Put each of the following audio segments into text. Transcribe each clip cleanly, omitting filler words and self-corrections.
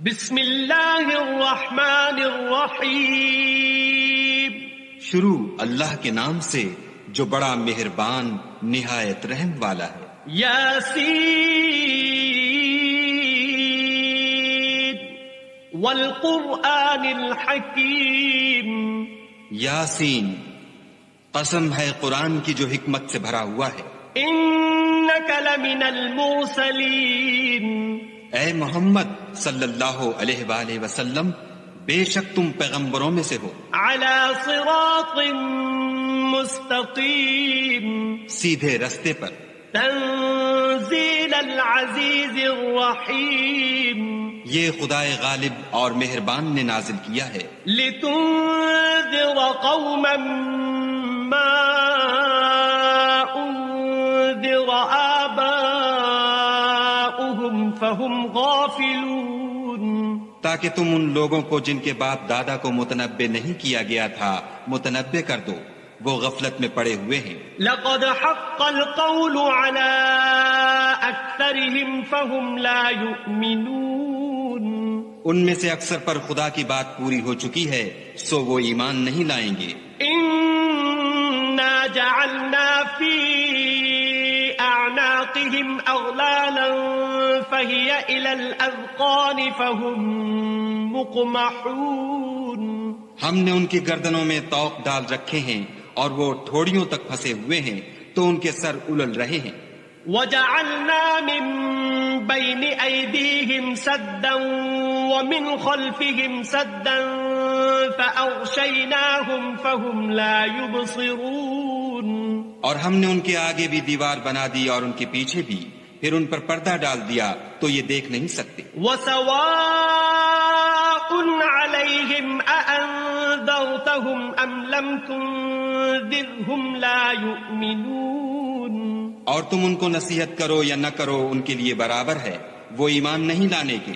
بسم اللہ الرحمن الرحیم، شروع اللہ کے نام سے جو بڑا مہربان نہایت رحم والا ہے۔ یاسین والقرآن الحکیم، یاسین، قسم ہے قرآن کی جو حکمت سے بھرا ہوا ہے۔ انک لمن المرسلین، اے محمد صلی اللہ علیہ وآلہ وسلم، بے شک تم پیغمبروں میں سے ہو، علی صراط مستقیم، سیدھے رستے پر۔ تنزیل العزیز الرحیم، یہ خدائے غالب اور مہربان نے نازل کیا ہے، لتنذر قوما ما انذر آباؤهم فهم غافلون، تاکہ تم ان لوگوں کو جن کے باپ دادا کو متنبع نہیں کیا گیا تھا متنبع کر دو، وہ غفلت میں پڑے ہوئے ہیں۔ لقد حق القول على اکثرهم فهم لا يؤمنون، ان میں سے اکثر پر خدا کی بات پوری ہو چکی ہے، سو وہ ایمان نہیں لائیں گے۔ انا جعلنا في اعناقهم اغلالا فهي الى الاذقان فهم مقمحون، ہم نے ان کی گردنوں میں طوق ڈال رکھے ہیں اور وہ ٹھوڑیوں تک پھنسے ہوئے ہیں تو ان کے سر الل رہے ہیں۔ وجعلنا من بين أيديهم سدا ومن خلفهم سدا فأغشيناهم فهم لا يبصرون، اور ہم نے ان کے آگے بھی دیوار بنا دی اور ان کے پیچھے بھی، پھر ان پر پردہ ڈال دیا تو یہ دیکھ نہیں سکتے۔ وسواء عليهم أأنذرتهم أم لم تنذرهم لا يؤمنون، اور تم ان کو نصیحت کرو یا نہ کرو ان کے لیے برابر ہے، وہ ایمان نہیں لانے کے۔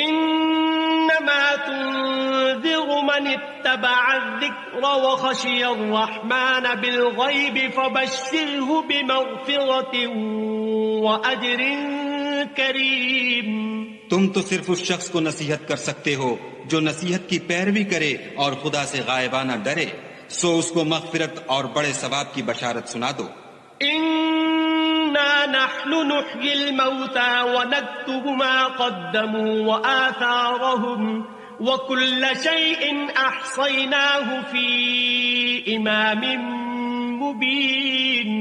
انما تنذر من اتبع الذکر وخشی الرحمن بالغیب فبشره بمغفرة واجر کریم، تم تو صرف اس شخص کو نصیحت کر سکتے ہو جو نصیحت کی پیروی کرے اور خدا سے غائبانہ ڈرے، سو اس کو مغفرت اور بڑے ثواب کی بشارت سنا دو۔ انا نحن نحيي الموتى ونكتب ما قدموا وآثارهم وكل شيء احصيناه في امام مبين،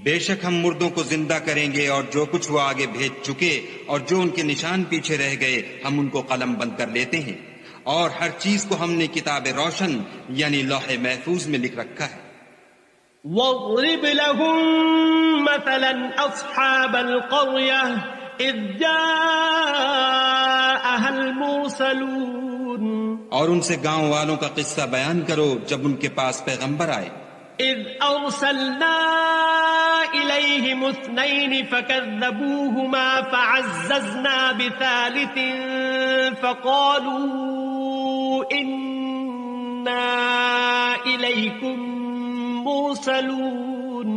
بے شک ہم مردوں کو زندہ کریں گے اور جو کچھ وہ آگے بھیج چکے اور جو ان کے نشان پیچھے رہ گئے ہم ان کو قلم بند کر لیتے ہیں، اور ہر چیز کو ہم نے کتاب روشن یعنی لوح محفوظ میں لکھ رکھا ہے۔ واضرب لهم مثلا اصحاب القرية اذ جاءها المرسلون، اور ان سے گاؤں والوں کا قصہ بیان کرو جب ان کے پاس پیغمبر آئے۔ اذ ارسلنا اليهم اثنين فكذبوهما فعززنا بثالث فقالوا انا اليكم مرسلون،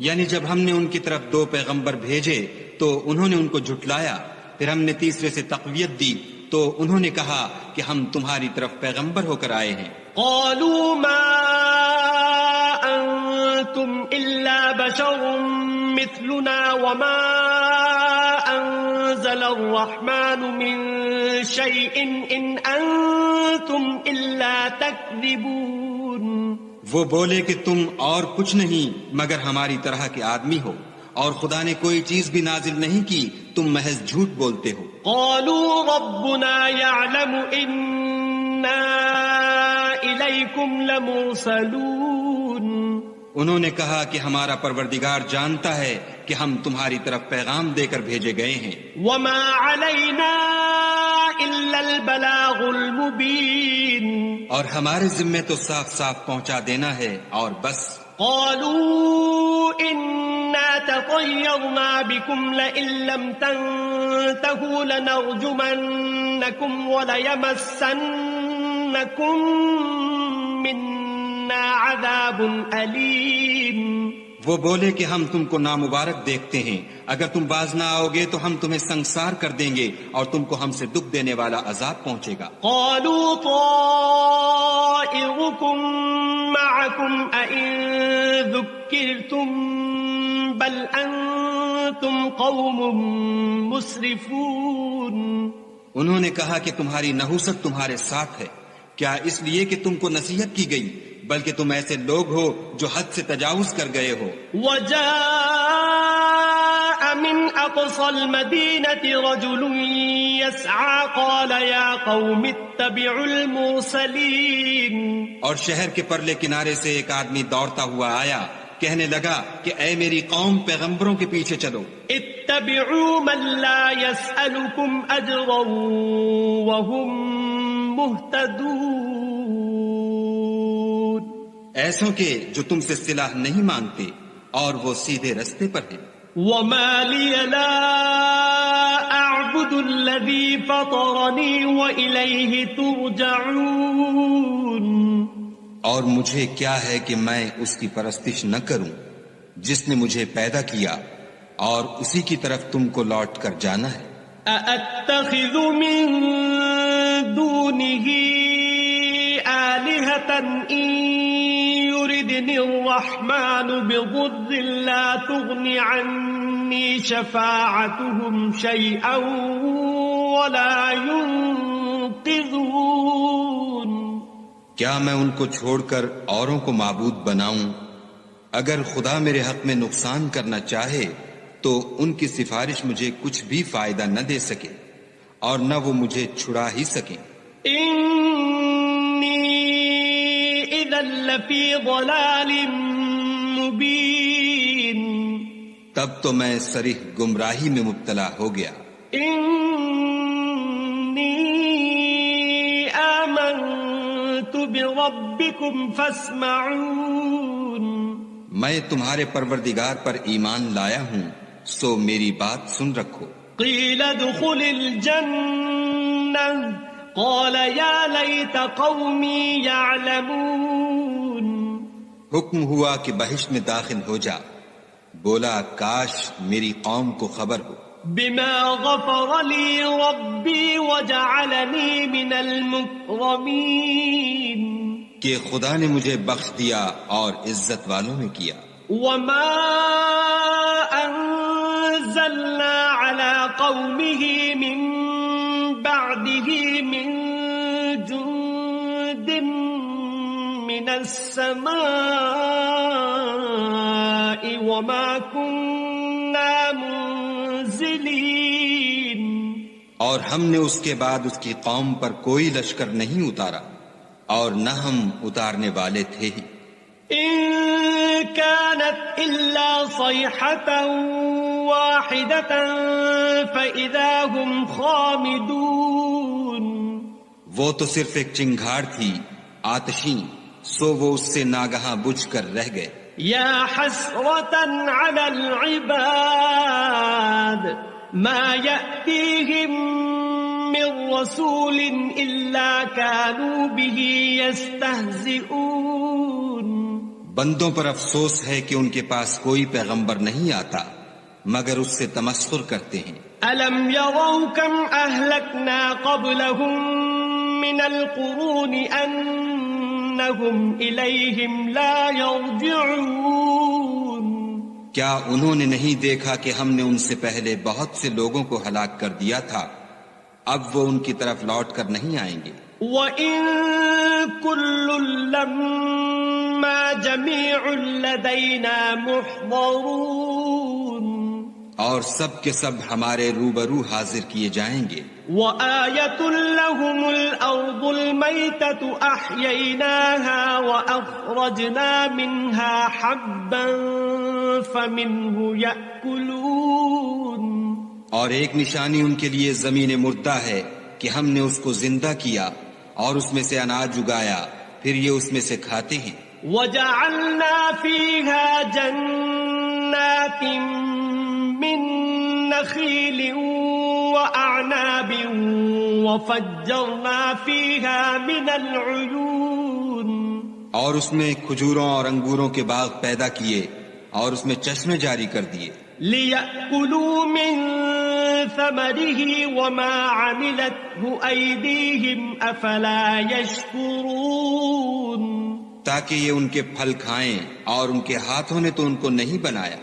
یعنی جب ہم نے ان کی طرف دو پیغمبر بھیجے تو انہوں نے ان کو جھٹلایا، پھر ہم نے تیسرے سے تقویت دی تو انہوں نے کہا کہ ہم تمہاری طرف پیغمبر ہو کر آئے ہیں۔ قالوا ما انتم الا بشر مثلنا وما انزل الرحمن من شيء ان انتم الا تكذبون، وہ بولے کہ تم اور کچھ نہیں مگر ہماری طرح کے آدمی ہو، اور خدا نے کوئی چیز بھی نازل نہیں کی، تم محض جھوٹ بولتے ہو۔ قالوا ربنا يعلم إنا إليكم لمرسلون، انہوں نے کہا کہ ہمارا پروردگار جانتا ہے کہ ہم تمہاری طرف پیغام دے کر بھیجے گئے ہیں۔ وما علينا إلا البلاغ المبين، اور ہمارے ذمے تو صاف صاف پہنچا دینا ہے اور بس۔ قالوا إنا تطيرنا بكم لئن لم تنتهوا لنرجمنكم وليمسنكم منا عذاب أليم، وہ بولے کہ ہم تم کو نامبارک دیکھتے ہیں، اگر تم باز نہ آؤ گے تو ہم تمہیں سنسار کر دیں گے اور تم کو ہم سے دکھ دینے والا عذاب پہنچے گا۔ قالوا طائركم معكم أئن ذكرتم بل أنتم قوم مسرفون۔ انہوں نے کہا کہ تمہاری نحوست تمہارے ساتھ ہے، کیا اس لیے کہ تم کو نصیحت کی گئی، بلکہ تم ایسے لوگ ہو جو حد سے تجاوز کر گئے ہو۔ وجاء من أقصى المدينة رجل يسعى قال يا قوم اتبعوا المرسلين۔ اور شہر کے پرلے کنارے سے ایک آدمی دوڑتا ہوا آیا، کہنے لگا کہ اے میری قوم، پیغمبروں کے پیچھے چلو۔ اتبعوا من لا يسألكم أجرا وهم مهتدون۔ ایسوں کے جو تم سے صلہ نہیں مانگتے اور وہ سیدھے رستے پر ہیں۔ وما لي لا أعبد الذي فطرني وإليه ترجعون۔ اور مجھے کیا ہے کہ میں اس کی پرستش نہ کروں جس نے مجھے پیدا کیا اور اسی کی طرف تم کو لوٹ کر جانا ہے۔ أأتخذ من دونه آلهة إن يردني الرحمن بضر لا تغن عني شفاعتهم شيئا ولا ينقذون۔ کیا میں ان کو چھوڑ کر اوروں کو معبود بناؤں؟ اگر خدا میرے حق میں نقصان کرنا چاہے تو ان کی سفارش مجھے کچھ بھی فائدہ نہ دے سکے اور نہ وہ مجھے چھڑا ہی سکیں۔ انی اذا لفی ضلال مبین۔ تب تو میں صریح گمراہی میں مبتلا ہو گیا۔ انی آمنت بربکم فاسمعون۔ میں تمہارے پروردگار پر ایمان لایا ہوں، سو میری بات سن رکھو۔ قیل ادخل الجنہ قال یا لیت قومی یعلمون۔ حکم ہوا کہ بہشت میں داخل ہو جا، بولا کاش میری قوم کو خبر ہو۔ بما غفر لی ربی وجعلنی من المکرمین۔ کہ خدا نے مجھے بخش دیا اور عزت والوں میں کیا۔ وما انزلنا على قومه من بعده من جند من السماء وما كنا منزلين۔ اور ہم نے اس کے بعد اس کی قوم پر کوئی لشکر نہیں اتارا اور نہ ہم اتارنے والے تھے ہی۔ إن كانت إلا صيحة واحدة فإذا هم خامدون۔ وہ تو صرف ایک چنگھاڑ تھی آتشیں، سو وہ اس سے ناگہاں بجھ کر رہ گئے۔ يا حسرة على العباد ما يأتيهم من رسول إلا كانوا به يستهزئون۔ بندوں پر افسوس ہے کہ ان کے پاس کوئی پیغمبر نہیں آتا مگر اس سے تمسخر کرتے ہیں۔ ألم يروا كم أهلكنا قبلهم من القرون أنهم إليهم لا يرجعون۔ کیا انہوں نے نہیں دیکھا کہ ہم نے ان سے پہلے بہت سے لوگوں کو ہلاک کر دیا تھا، اب وہ ان کی طرف لوٹ کر نہیں آئیں گے۔ وَإِن كُلٌّ لَّمَّا جَمِيعٌ لَّدَيْنَا مُحْضَرُونَ۔ اور سب کے سب ہمارے روبرو حاضر کیے جائیں گے۔ وَآيَةٌ لَّهُمُ الْأَرْضُ الْمَيْتَةُ أَحْيَيْنَاهَا وَأَخْرَجْنَا مِنْهَا حَبًّا فَمِنْهُ يَأْكُلُونَ۔ اور ایک نشانی ان کے لیے زمین مردہ ہے کہ ہم نے اس کو زندہ کیا اور اس میں سے اناج اگایا، پھر یہ اس میں سے کھاتے ہیں۔ وَجَعَلْنَا فِيهَا جَنَّاتٍ مِّن نَخِيلٍ وَأَعْنَابٍ وَفَجَّرْنَا فِيهَا مِنَ الْعُيُونِ۔ اور اس میں کھجوروں اور انگوروں کے باغ پیدا کیے اور اس میں چشمے جاری کر دیے لِيَأْكُلُوا مِن ثَمَرِهِ وَمَا عَمِلَتْهُ أَيْدِيهِمْ أَفَلَا يَشْكُرُونَ تاکہ یہ ان کے پھل کھائیں اور ان کے ہاتھوں نے تو ان کو نہیں بنایا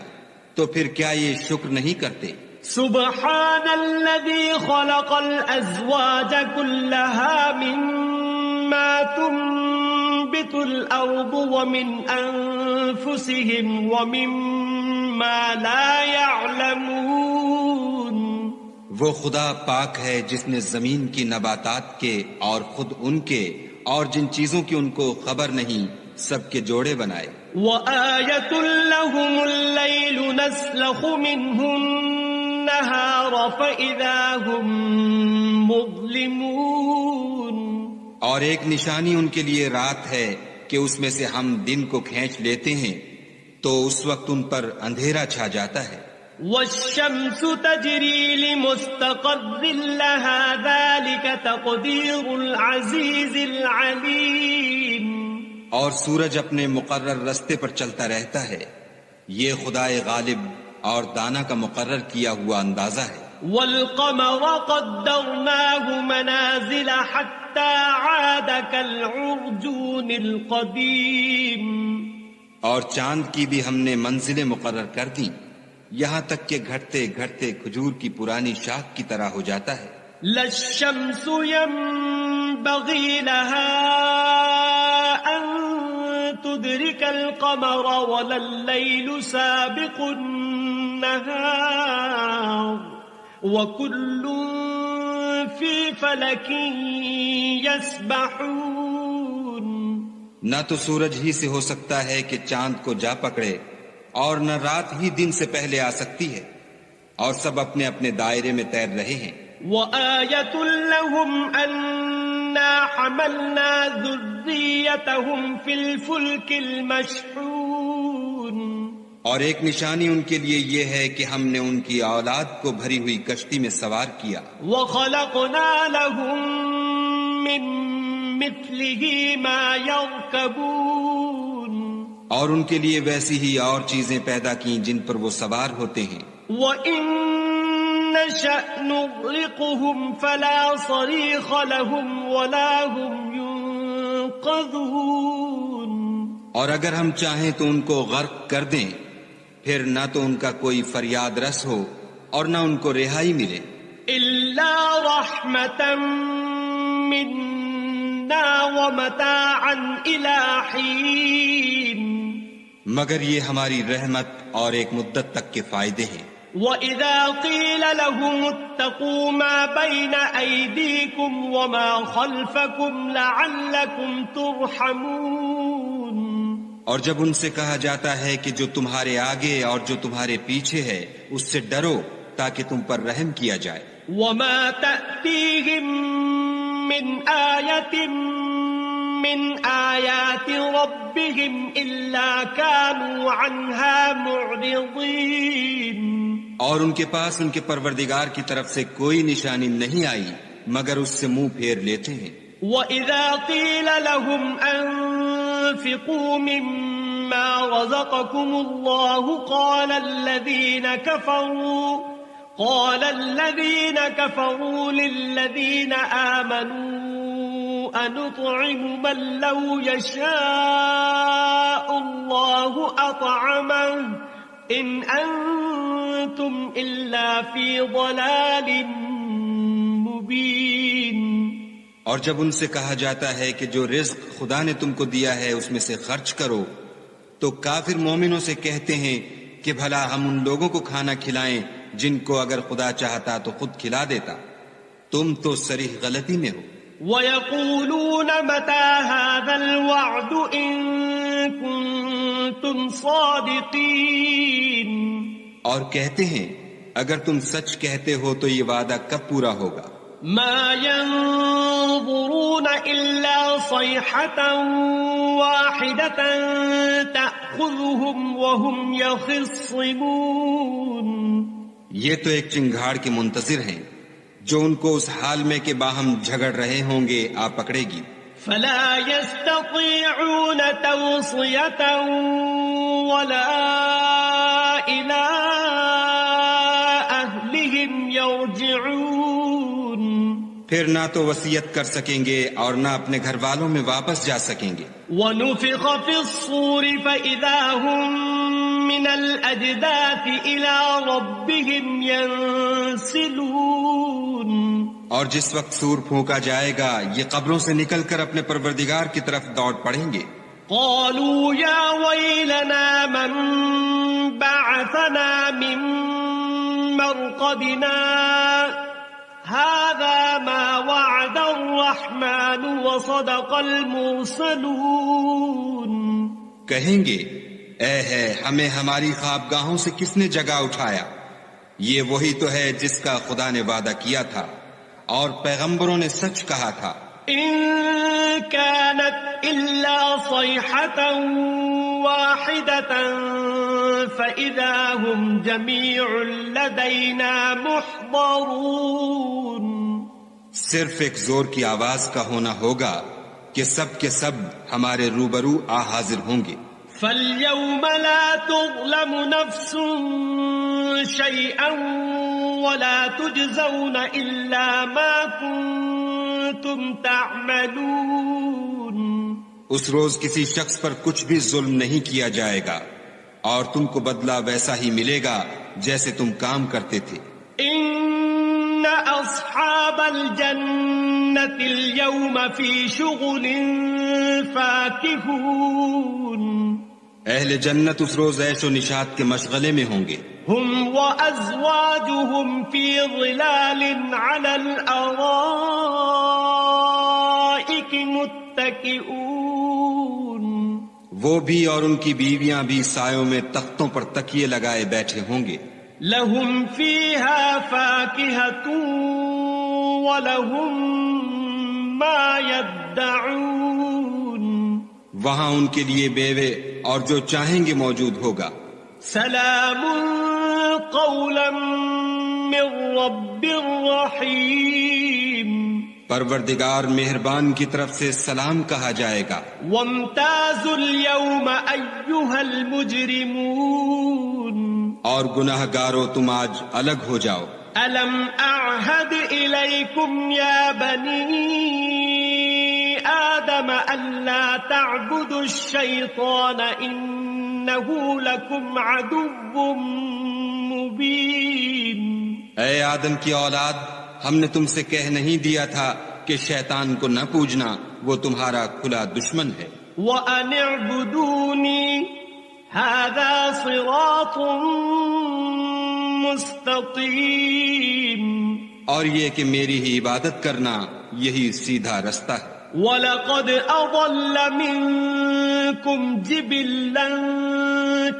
تو پھر کیا یہ شکر نہیں کرتے سبحان الذي خلق الأزواج كلها مما تنبت الأرض ومن أنفسهم ومما لا يعلمون وہ خدا پاک ہے جس نے زمین کی نباتات کے اور خود ان کے اور جن چیزوں کی ان کو خبر نہیں سب کے جوڑے بنائے وَآيَةٌ لَهُمُ اللَّيْلُ نَسْلَخُ مِنْهُ النَّهَارَ فَإِذَا هُمْ مُظْلِمُونَ اور ایک نشانی ان کے لیے رات ہے کہ اس میں سے ہم دن کو کھینچ لیتے ہیں تو اس وقت ان پر اندھیرا چھا جاتا ہے وَالشَّمْسُ تَجْرِي لِمُسْتَقَرٍّ لَهَا ذَلِكَ تَقْدِيرُ الْعَزِيزِ الْعَلِيمِ اور سورج اپنے مقرر رستے پر چلتا رہتا ہے یہ خدائے غالب اور دانا کا مقرر کیا ہوا اندازہ ہے وَالْقَمَرَ قَدَّرْنَاهُ مَنَازِلَ حَتَّى عَادَ كَالْعُرْجُونِ الْقَدِيمِ اور چاند کی بھی ہم نے منزلیں مقرر کر دیں یہاں تک کہ گھٹتے گھٹتے کھجور کی پرانی شاخ کی طرح ہو جاتا ہے لَا الشَّمْسُ يَنبَغِي لَهَا أَن تُدْرِكَ الْقَمَرَ وَلَا اللَّيْلُ سَابِقُ النَّهَارِ وَكُلٌّ فِي فَلَكٍ يَسْبَحُونَ نہ تو سورج ہی سے ہو سکتا ہے کہ چاند کو جا پکڑے اور نہ رات ہی دن سے پہلے آ سکتی ہے اور سب اپنے اپنے دائرے میں تیر رہے ہیں وَآيَةٌ لَهُمْ أَنَّا حَمَلْنَا ذُرِّيَّتَهُمْ فِي الْفُلْكِ الْمَشْحُونِ اور ایک نشانی ان کے لیے یہ ہے کہ ہم نے ان کی اولاد کو بھری ہوئی کشتی میں سوار کیا وَخَلَقْنَا لَهُم مِّن مِّثْلِهِ مَا يَرْكَبُونَ اور ان کے لیے ویسی ہی اور چیزیں پیدا کی جن پر وہ سوار ہوتے ہیں وَإِن نَّشَأْ نُغْرِقْهُمْ فَلَا صَرِيخَ لَهُمْ وَلَا هُمْ يُنقَذُونَ اور اگر ہم چاہیں تو ان کو غرق کر دیں پھر نہ تو ان کا کوئی فریاد رس ہو اور نہ ان کو رہائی ملے إِلَّا رَحْمَةً مِّنَّا وَمَتَاعًا إِلَى حِينٍ مگر یہ ہماری رحمت اور ایک مدت تک کے فائدے ہیں وَإِذَا قِيلَ لَهُمُ اتَّقُوا مَا بَيْنَ أَيْدِيكُمْ وَمَا خَلْفَكُمْ لَعَلَّكُمْ تُرْحَمُونَ اور جب ان سے کہا جاتا ہے کہ جو تمہارے آگے اور جو تمہارے پیچھے ہے اس سے ڈرو تاکہ تم پر رحم کیا جائے وَمَا تَأْتِيهِم مِّنْ آيَةٍ مِّنْ آيَاتِ رَبِّهِمْ إِلَّا كَانُوا عَنْهَا مُعْرِضِينَ اور ان کے پاس ان کے پروردگار کی طرف سے کوئی نشانی نہیں آئی مگر اس سے منہ پھیر لیتے ہیں وَإِذَا قِيلَ لَهُمْ أَنفِقُوا مِمَّا رَزَقَكُمُ اللَّهُ قَالَ الَّذِينَ كَفَرُوا لِلَّذِينَ آمَنُوا أَنُطْعِمُ مَن لَّوْ يَشَاءُ اللَّهُ أَطْعَمَهُ إِنْ أَنتُمْ إِلَّا فِي ضَلَالٍ مُبِينٍ اور جب ان سے کہا جاتا ہے کہ جو رزق خدا نے تم کو دیا ہے اس میں سے خرچ کرو تو کافر مومنوں سے کہتے ہیں کہ بھلا ہم ان لوگوں کو کھانا کھلائیں جن کو اگر خدا چاہتا تو خود کھلا دیتا تم تو صریح غلطی میں ہو وَيَقُولُونَ مَتَى هَذَا الْوَعْدُ إِن كُنتُمْ صَادِقِينَ اور کہتے ہیں اگر تم سچ کہتے ہو تو یہ وعدہ کب پورا ہوگا مَا يَنظُرُونَ إِلَّا صَيْحَةً وَاحِدَةً تَأْخُذُهُمْ وَهُمْ يَخِصِّمُونَ یہ تو ایک چنگھاڑ کے منتظر ہیں جو ان کو اس حال میں کہ باہم جھگڑ رہے ہوں گے آ پکڑے گی فَلَا يَسْتَطِيعُونَ تَوْصِيَةً وَلَا پھر نہ تو وصیت کر سکیں گے اور نہ اپنے گھر والوں میں واپس جا سکیں گے. وَنُفِخَ فِي الصُّورِ فَإِذَا هُم مِّنَ الْأَجْدَاثِ إِلَى رَبِّهِمْ يَنسِلُونَ. اور جس وقت سور پھونکا جائے گا یہ قبروں سے نکل کر اپنے پروردگار کی طرف دوڑ پڑیں گے. قالوا يا ويلنا من بعثنا من مرقدنا هذا ما وعد الرحمن وصدق المرسلون. کہیں گے اے ہے ہمیں ہماری خوابگاہوں سے کس نے جگا اٹھایا، یہ وہی تو ہے جس کا خدا نے وعدہ کیا تھا اور پیغمبروں نے سچ کہا تھا. إن كانت إلا صيحة واحدة فإذا هم جميع لدينا محضرون. صرف ایک زور کی آواز کا ہونا ہوگا کہ سب کے سب ہمارے روبرو آ حاضر ہوں گے. فاليوم لا تظلم نفس شيئا ولا تجزون إلا ما كنتم تعملون. اس روز کسی شخص پر کچھ بھی ظلم نہیں کیا جائے گا اور تم کو بدلہ ویسا ہی ملے گا جیسے تم کام کرتے تھے. ان اصحاب الجنة اليوم في شغل فاكهون. اہل جنت اس روز عیش و نشاط کے مشغلے میں ہوں گے. هم وازواجهم في ظلال على الارائك متكئون. وہ بھی اور ان کی بیویاں بھی سایوں میں تختوں پر تکیے لگائے بیٹھے ہوں گے. لهم فيها فاكهة ولهم ما يدعون. وہاں ان کے لیے میوے اور جو چاہیں گے موجود ہوگا. سلام قولا من رب رحیم. پروردگار مہربان کی طرف سے سلام کہا جائے گا. وامتازوا اليوم ایھا المجرمون. اور گناہ گارو تم آج الگ ہو جاؤ. الم اعہد الیکم یا بنی آدم الا تعبدوا الشیطان انہ لکم عدو مبین. اے آدم کی اولاد، ہم نے تم سے کہہ نہیں دیا تھا کہ شیطان کو نہ پوجنا، وہ تمہارا کھلا دشمن ہے. وَأَنِ اعْبُدُونِي هَذَا صِرَاطٌ مُسْتَقِيمٌ. اور یہ کہ میری ہی عبادت کرنا یہی سیدھا رستہ ہے. وَلَقَدْ أَضَلَّ مِنكُمْ جِبِلًّا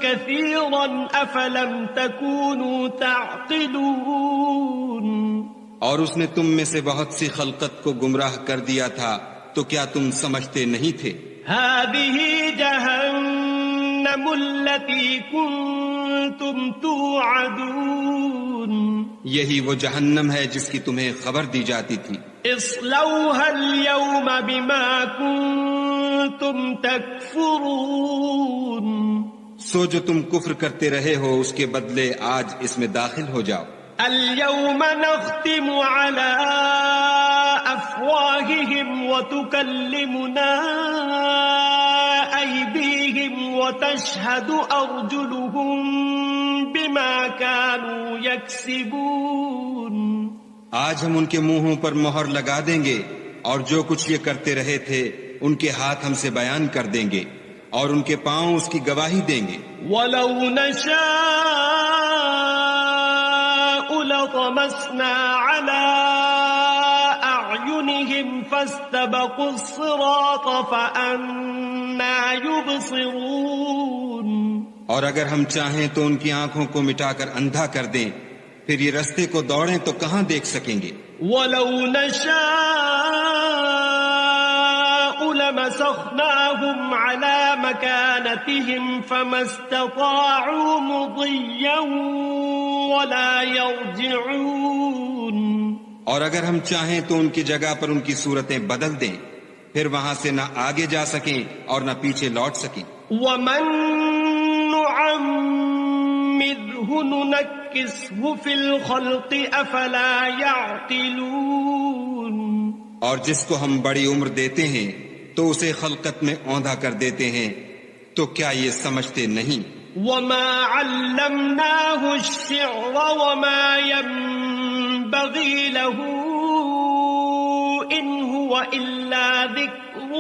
كَثِيرًا أَفَلَمْ تَكُونُوا تَعْقِلُونَ. اور اس نے تم میں سے بہت سی خلقت کو گمراہ کر دیا تھا، تو کیا تم سمجھتے نہیں تھے؟ هَذِهِ جَهَنَّمُ الَّتِي كُنتُمْ تُوعَدُونَ. یہی وہ جہنم ہے جس کی تمہیں خبر دی جاتی تھی. اصلوها اليوم بما كنتم تكفرون. سو جو تم کفر کرتے رہے ہو اس کے بدلے آج اس میں داخل ہو جاؤ. اليوم نختم على افواههم وتكلمنا ايديهم وتشهد ارجلهم بما كانوا يكسبون. آج ہم ان کے منہوں پر مہر لگا دیں گے اور جو کچھ یہ کرتے رہے تھے ان کے ہاتھ ہم سے بیان کر دیں گے اور ان کے پاؤں اس کی گواہی دیں گے. وَلَوْ نَشَاءُ لَطَمَسْنَا عَلَىٰ أَعْيُنِهِمْ فَاسْتَبَقُوا الصِّرَاطَ فَأَنَّىٰ يُبْصِرُونَ. اور اگر ہم چاہیں تو ان کی آنکھوں کو مٹا کر اندھا کر دیں، پھر یہ رستے کو دوڑیں تو کہاں دیکھ سکیں گے. وَلَوْ نَشَاءُ لَمَسَخْنَاهُمْ عَلَىٰ مَكَانَتِهِمْ فَمَا اسْتَطَاعُوا مُضِيًّا وَلَا يَرْجِعُونَ. اور اگر ہم چاہیں تو ان کی جگہ پر ان کی صورتیں بدل دیں، پھر وہاں سے نہ آگے جا سکیں اور نہ پیچھے لوٹ سکیں. وَمَن نُعَمِّرْهُ نُنَكِّسْهُ فِي الْخَلْقِ أَفَلَا يَعْقِلُونَ. اور جس کو ہم بڑی عمر دیتے ہیں تو اسے خلقت میں اوندھا کر دیتے ہیں، تو کیا یہ سمجھتے نہیں؟ وما علمناه الشعر وما ينبغي له إن هو إلا ذكر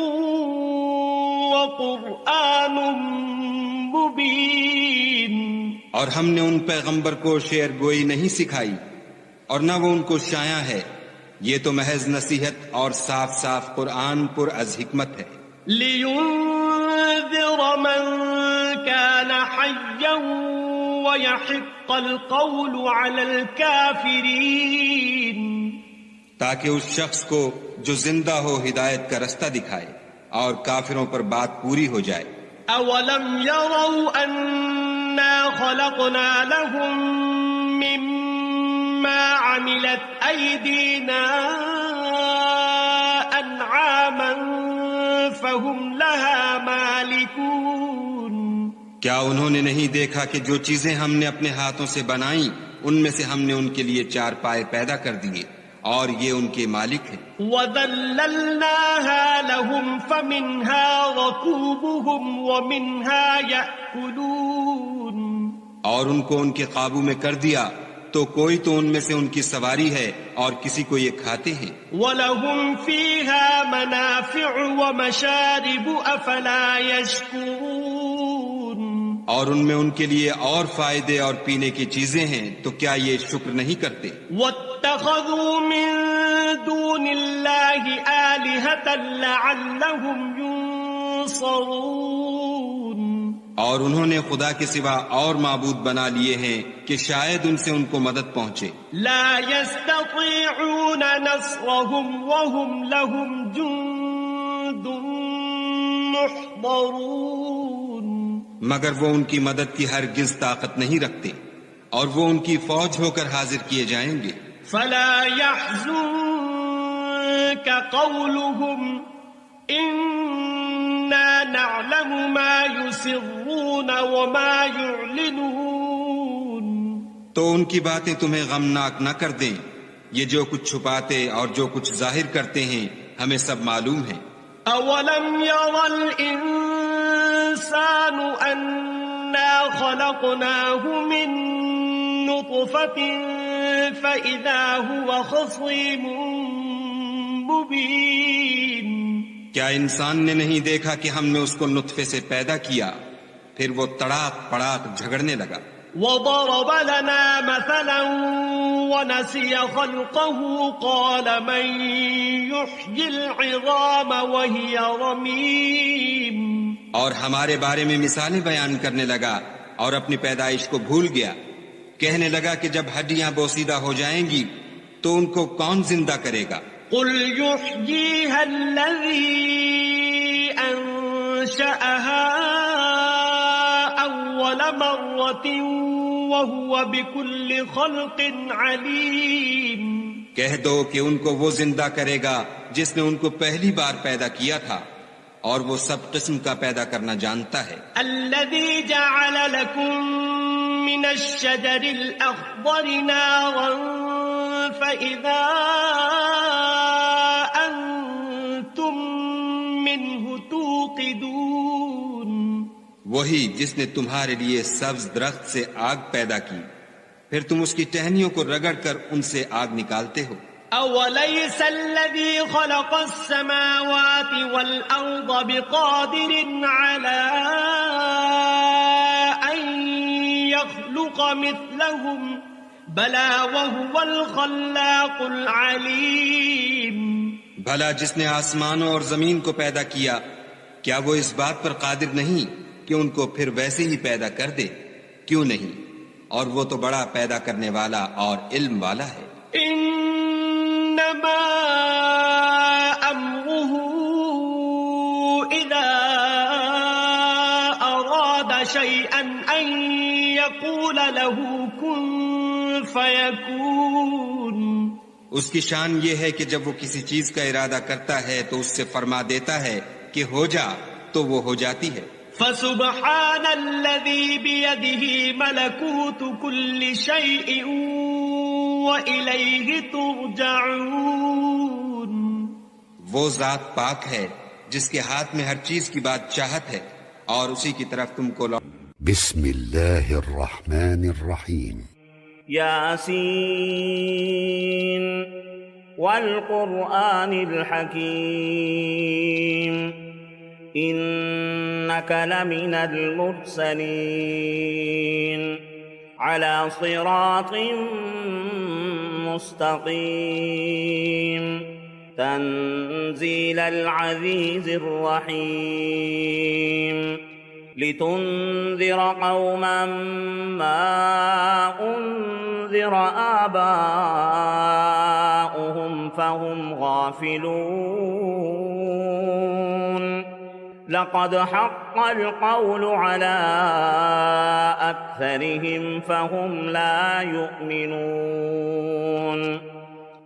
وقرآن مبين۔ اور ہم نے ان پیغمبر کو شعر گوئی نہیں سکھائی اور نہ وہ ان کو شایع ہے، یہ تو محض نصیحت اور صاف صاف قرآن پر از حکمت ہے۔ لِيُنذِرَ مَن كَانَ حَيًّا وَيَحِقَّ الْقَوْلُ عَلَى الْكَافِرِينَ، تاکہ اس شخص کو جو زندہ ہو ہدایت کا رستہ دکھائے اور کافروں پر بات پوری ہو جائے۔ أَوَلَمْ يَرَوْا أَنَّا خَلَقْنَا لَهُم مِّمَّا عَمِلَتْ أَيْدِينَا أَنْعَامًا فَهُمْ لَهَا مَالِكُونَ۔ کیا انہوں نے نہیں دیکھا کہ جو چیزیں ہم نے اپنے ہاتھوں سے بنائیں ان میں سے ہم نے ان کے لیے چار پائے پیدا کر دیے اور یہ ان کے مالک ہیں۔ وَذَلَّلْنَاهَا لَهُمْ فَمِنْهَا رَكُوبُهُمْ وَمِنْهَا يَأْكُلُونَ، اور ان کو ان کے قابو میں کر دیا تو کوئی تو ان میں سے ان کی سواری ہے اور کسی کو یہ کھاتے ہیں۔ وَلَهُمْ فِيهَا مَنَافِعُ وَمَشَارِبُ أَفَلَا يَشْكُرُونَ، اور ان میں ان کے لیے اور فائدے اور پینے کی چیزیں ہیں، تو کیا یہ شکر نہیں کرتے؟ وَاتَّخَذُوا مِن دُونِ اللَّهِ آلِهَةً لَعَلَّهُمْ يُنصَرُونَ، اور انہوں نے خدا کے سوا اور معبود بنا لیے ہیں کہ شاید ان سے ان کو مدد پہنچے۔ لَا يَسْتَطِيعُونَ نَصْرَهُمْ وَهُمْ لَهُمْ جُندٌ مُحْضَرُونَ، مگر وہ ان کی مدد کی ہرگز طاقت نہیں رکھتے اور وہ ان کی فوج ہو کر حاضر کیے جائیں گے۔ فَلَا يَحْزُنكَ قَوْلُهُمْ إِنَّا نَعْلَمُ مَا يُسِرُّونَ وَمَا يُعْلِنُونَ، تو ان کی باتیں تمہیں غمناک نہ کر دیں، یہ جو کچھ چھپاتے اور جو کچھ ظاہر کرتے ہیں ہمیں سب معلوم ہے۔ أَوَلَمْ يَرَ الْإِنسَانُ أَنَّا خَلَقْنَاهُ مِن نُّطْفَةٍ فَإِذَا هُوَ خَصِيمٌ مُّبِينٌ، کیا انسان نے نہیں دیکھا کہ ہم نے اس کو نطفے سے پیدا کیا، پھر وہ تڑاک پڑاک جھگڑنے لگا۔ وَضَرَبَ لَنَا مَثَلًا وَنَسِيَ خَلْقَهُ قَالَ مَن يُحْيِي الْعِظَامَ وَهِيَ رَمِيمٌ، اور ہمارے بارے میں مثالیں بیان کرنے لگا اور اپنی پیدائش کو بھول گیا، کہنے لگا کہ جب ہڈیاں بوسیدہ ہو جائیں گی تو ان کو کون زندہ کرے گا؟ قُلْ يُحْيِيهَا الَّذِي أَنشَأَهَا أَوَّلَ مَرَّةٍ وَهُوَ بِكُلِّ خَلْقٍ عَلِيمٌ، کہہ دو کہ ان کو وہ زندہ کرے گا جس نے ان کو پہلی بار پیدا کیا تھا اور وہ سب قسم کا پیدا کرنا جانتا ہے۔ الَّذِي جَعَلَ لَكُم مِّنَ الشَّجَرِ الْأَخْضَرِ نَارًا فَإِذَا أَنتُم مِّنْهُ تُوقِدُونَ، وہی جس نے تمہارے لیے سبز درخت سے آگ پیدا کی، پھر تم اس کی ٹہنیوں کو رگڑ کر ان سے آگ نکالتے ہو۔ أَوَلَيْسَ الَّذِي خَلَقَ السَّمَاوَاتِ وَالْأَرْضَ بِقَادِرٍ عَلَىٰ أَن يَخْلُقَ مِثْلَهُم بَلَىٰ وَهُوَ الْخَلَّاقُ الْعَلِيمُ، بھلا جس نے آسمانوں اور زمین کو پیدا کیا، کیا وہ اس بات پر قادر نہیں کہ ان کو پھر ویسے ہی پیدا کر دے؟ کیوں نہیں، اور وہ تو بڑا پیدا کرنے والا اور علم والا ہے۔ إِنَّمَا أَمْرُهُ إِذَا أَرَادَ شَيْئًا أَن يَقُولَ لَهُ كُن فَيَكُونُ، اس کی شان یہ ہے کہ جب وہ کسی چیز کا ارادہ کرتا ہے تو اس سے فرما دیتا ہے کہ ہو جا، تو وہ ہو جاتی ہے۔ فَسُبْحَانَ الَّذِي بِيَدِهِ مَلَكُوتُ كُلِّ شَيْءٍ وَإِلَيْهِ تُرْجَعُونَ، وہ ذات پاک ہے جس کے ہاتھ میں ہر چیز کی بادشاہت ہے اور اسی کی طرف تم کو بسم اللہ الرحمن الرحیم یاسین والقرآن الحکیم إنك لمن المرسلين على صراط مستقيم تنزيل العزيز الرحيم لتنذر قوما ما أنذر آباؤهم فهم غافلون لقد حق القول على أكثرهم فهم لا يؤمنون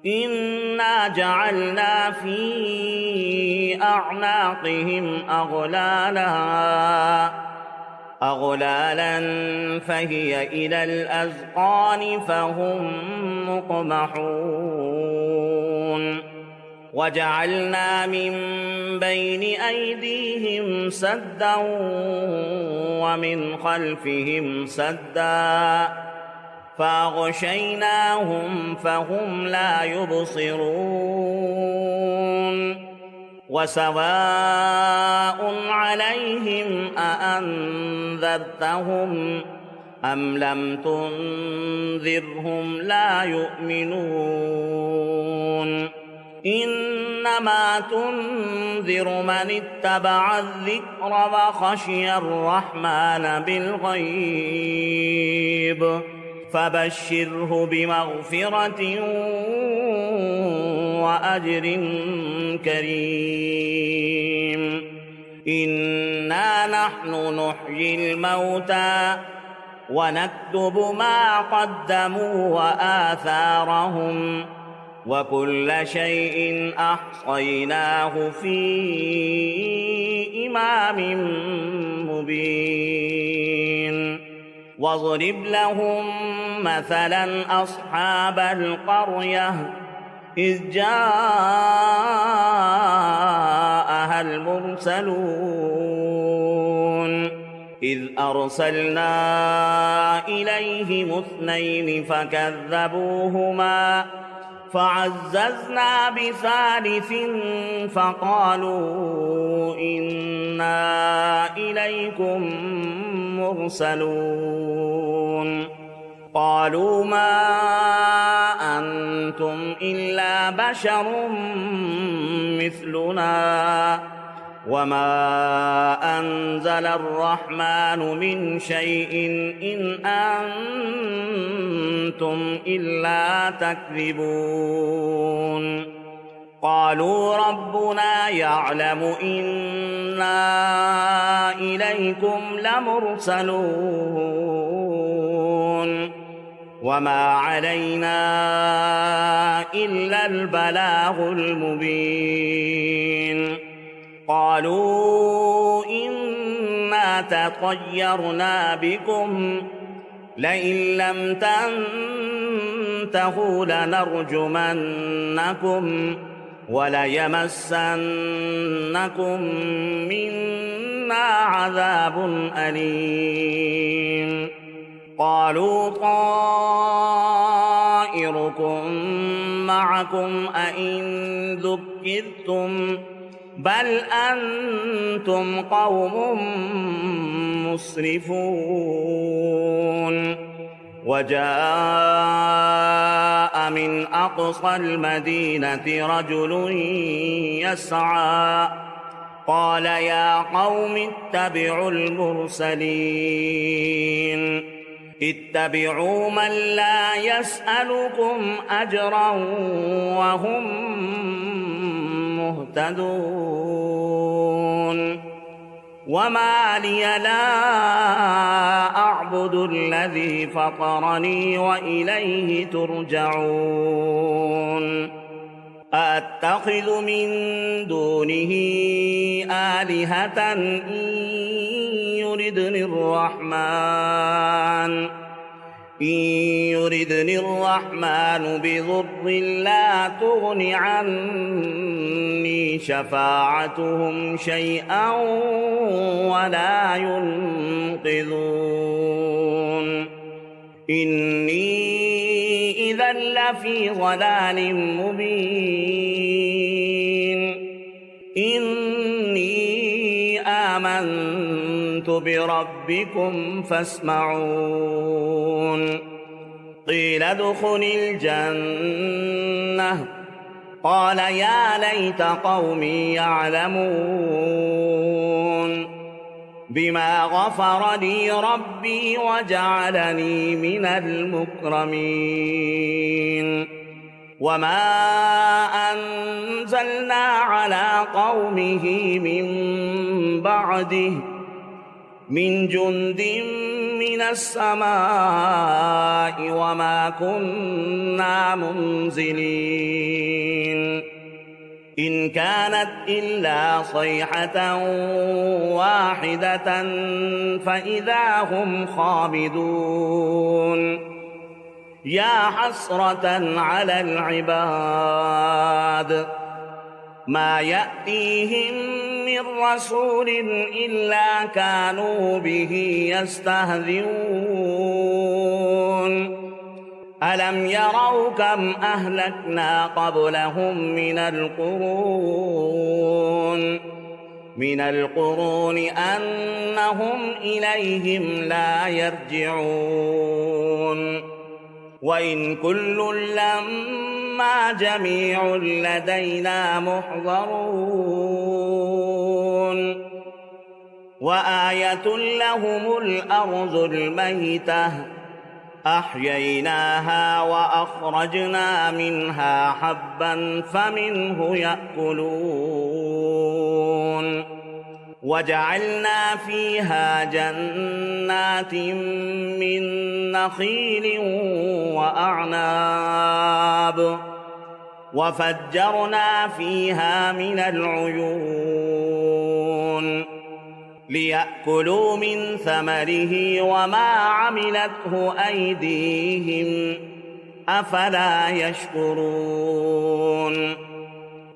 إنا جعلنا في أعناقهم أغلالا فهي إلى الأذقان فهم مقمحون وجعلنا من بين أيديهم سدا ومن خلفهم سدا فأغشيناهم فهم لا يبصرون وسواء عليهم أأنذرتهم أم لم تنذرهم لا يؤمنون إنما تنذر من اتبع الذكر وخشي الرحمن بالغيب فبشره بمغفرة وأجر كريم إنا نحن نحيي الموتى ونكتب ما قدموا وآثارهم وكل شيء أحصيناه في إمام مبين واضرب لهم مثلا أصحاب القرية إذ جاءها المرسلون إذ أرسلنا إليهم 2 فكذبوهما فعززنا بثالث فقالوا إنا إليكم مرسلون قالوا ما أنتم إلا بشر مثلنا وما أنزل الرحمن من شيء إن أنتم إلا تكذبون قالوا ربنا يعلم إنا إليكم لمرسلون وما علينا إلا البلاغ المبين قالوا إنا تطيرنا بكم لئن لم تنتهوا لنرجمنكم وليمسنكم منا عذاب أليم قالوا طائركم معكم أئن ذكرتم بل أنتم قوم مسرفون وجاء من أقصى المدينة رجل يسعى قال يا قوم اتبعوا المرسلين اتبعوا من لا يسألكم أجرا وهم مهتدون وما لي لا أعبد الذي فطرني وإليه ترجعون أأتخذ من دونه آلهة إن يردني الرحمن إن يردني الرحمن بضر لا تغن عني شفاعتهم شيئا ولا ينقذون إني إذا لفي ضلال مبين إني آمنت بربكم فاسمعون قيل ادخل الجنة قال يا ليت قومي يعلمون بما غفر لي ربي وجعلني من المكرمين وما أنزلنا على قومه من بعده من جند من السماء وما كنا منزلين إن كانت إلا صيحة واحدة فإذا هم خامدون يا حسرة على العباد ما يأتيهم من رسول إلا كانوا به يستهزئون ألم يروا كم أهلكنا قبلهم من القرون أنهم إليهم لا يرجعون وإن كل لما جميع لدينا محضرون وآية لهم الأرض الميتة أحييناها وأخرجنا منها حبا فمنه يأكلون وجعلنا فيها جنات من نخيل وأعناب وفجرنا فيها من العيون ليأكلوا من ثمره وما عملته أيديهم أفلا يشكرون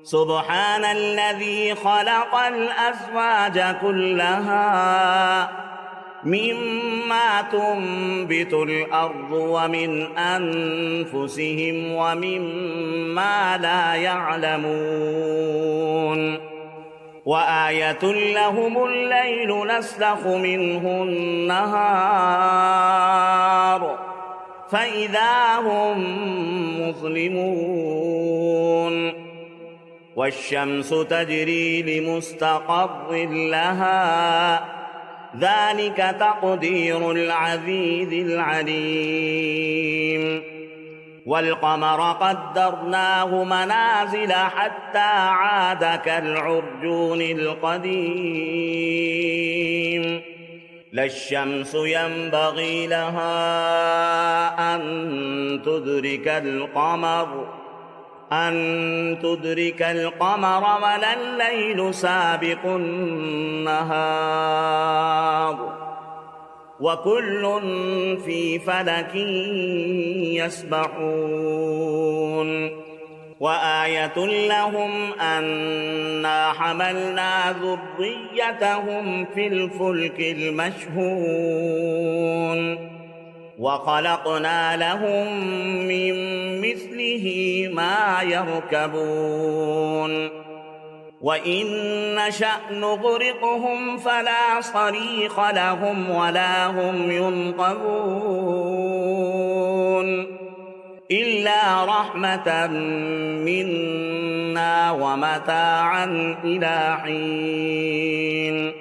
سبحان الذي خلق الأزواج كلها مما تنبت الأرض ومن أنفسهم ومما لا يعلمون وآية لهم الليل نسلخ منه النهار فإذا هم مظلمون والشمس تجري لمستقر لها ذلك تقدير العزيز العليم والقمر قدرناه منازل حتى عاد كالعرجون القديم لا الشمس ينبغي لها أن تدرك القمر ولا الليل سابق النهار وكل في فلك يسبحون وآية لهم أنا حملنا ذريتهم في الفلك المشحون وخلقنا لهم من مثله ما يركبون وإن نشأ نغرقهم فلا صريخ لهم ولا هم ينقذون إلا رحمة منا ومتاعا إلى حين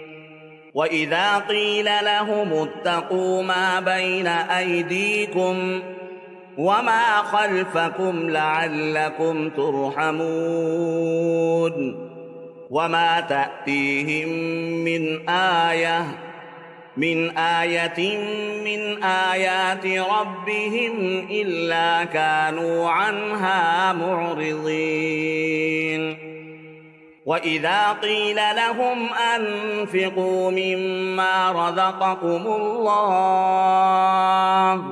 وإذا قيل لهم اتقوا ما بين أيديكم وما خلفكم لعلكم ترحمون وما تأتيهم من آية من آيات ربهم إلا كانوا عنها معرضين وإذا قيل لهم أنفقوا مما رزقكم الله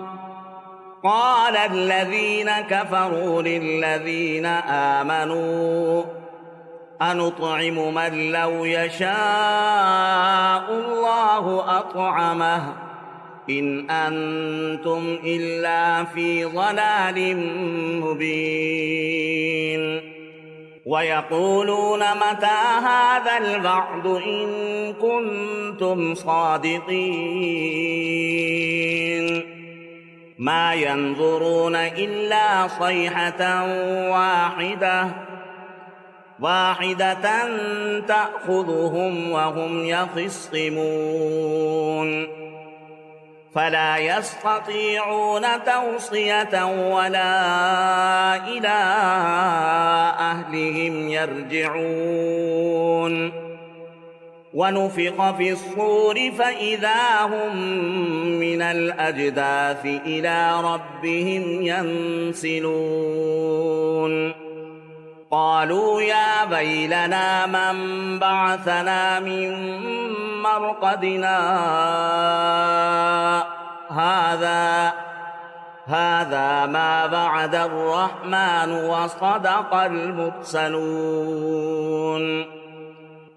قال الذين كفروا للذين آمنوا أنطعم من لو يشاء الله أطعمه إن أنتم إلا في ضلال مبين ويقولون متى هذا الوعد إن كنتم صادقين ما ينظرون إلا صيحة واحدة تأخذهم وهم يخصمون فلا يستطيعون توصية ولا إلى أهلهم يرجعون ونفخ في الصور فإذا هم من الأجداث إلى ربهم ينسلون قالوا يا ويلنا من بعثنا من مرقدنا هذا ما وعد الرحمن وصدق المرسلون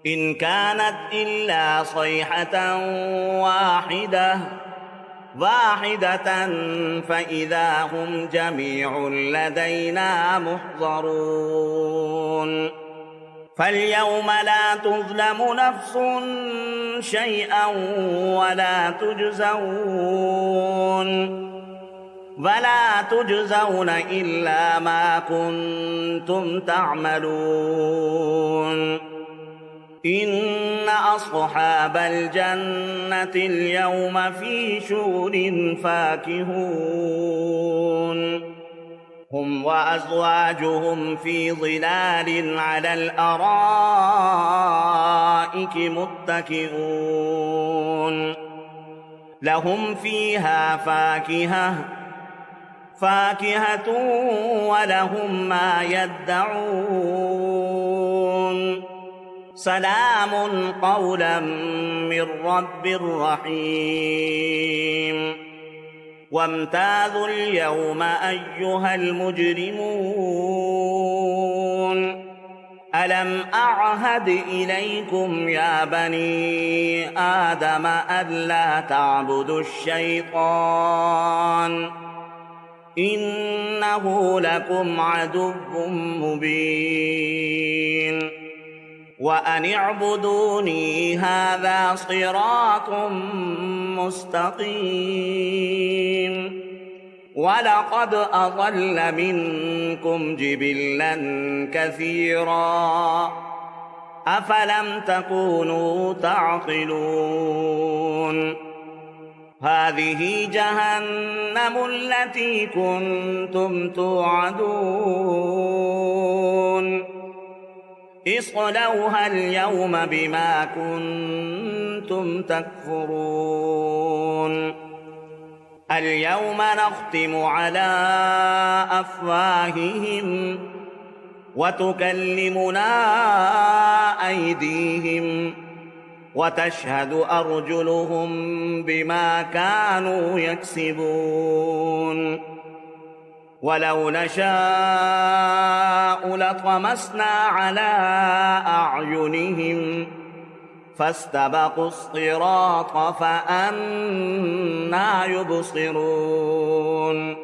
إن كانت إلا صيحة واحدة فإذا هم جميع لدينا محضرون فاليوم لا تظلم نفس شيئا ولا تجزون إلا ما كنتم تعملون إن أصحاب الجنة اليوم في شغل فاكهون هم وأزواجهم في ظلال على الأرائك متكئون لهم فيها فاكهة ولهم ما يدعون سلام قولا من رب رحيم وامتازوا اليوم أيها المجرمون ألم أعهد إليكم يا بني آدم ألا تعبدوا الشيطان إنه لكم عدو مبين وأن اعبدوني هذا صراط مستقيم ولقد أضل منكم جبلا كثيرا أفلم تكونوا تعقلون هذه جهنم التي كنتم توعدون اصلوها اليوم بما كنتم تكفرون اليوم نختم على أفواههم وتكلمنا أيديهم وتشهد أرجلهم بما كانوا يكسبون ولو نشاء لطمسنا على أعينهم فاستبقوا الصراط فأنى يبصرون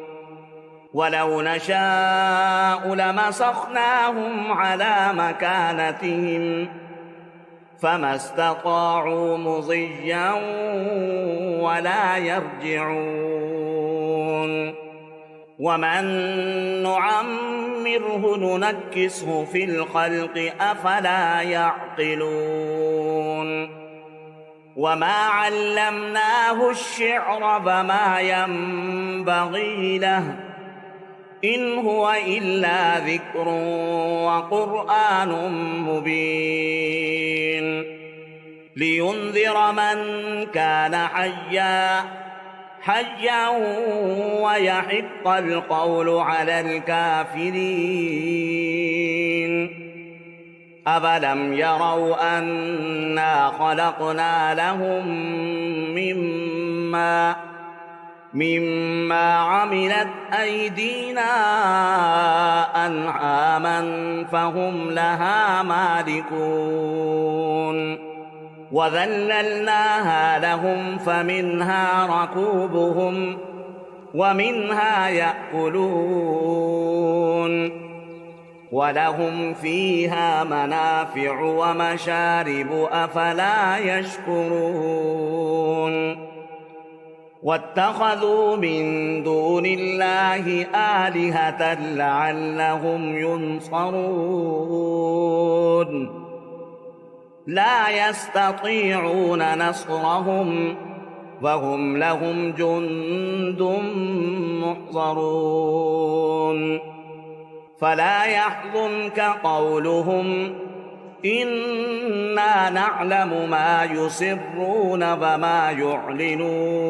ولو نشاء لمسخناهم على مكانتهم فما استطاعوا مضيا ولا يرجعون ومن نعمره ننكسه في الخلق أفلا يعقلون وما علمناه الشعر فما ينبغي له إن هو إلا ذكر وقرآن مبين لينذر من كان حيا ويحق القول على الكافرين أفلم يروا أنا خلقنا لهم مما عملت أيدينا أنعاما فهم لها مالكون وذللناها لهم فمنها ركوبهم ومنها يأكلون ولهم فيها منافع ومشارب أفلا يشكرون واتخذوا من دون الله آلهة لعلهم ينصرون لا يستطيعون نصرهم وهم لهم جند محضرون فلا يحزنك قولهم إنا نعلم ما يسرون وما يعلنون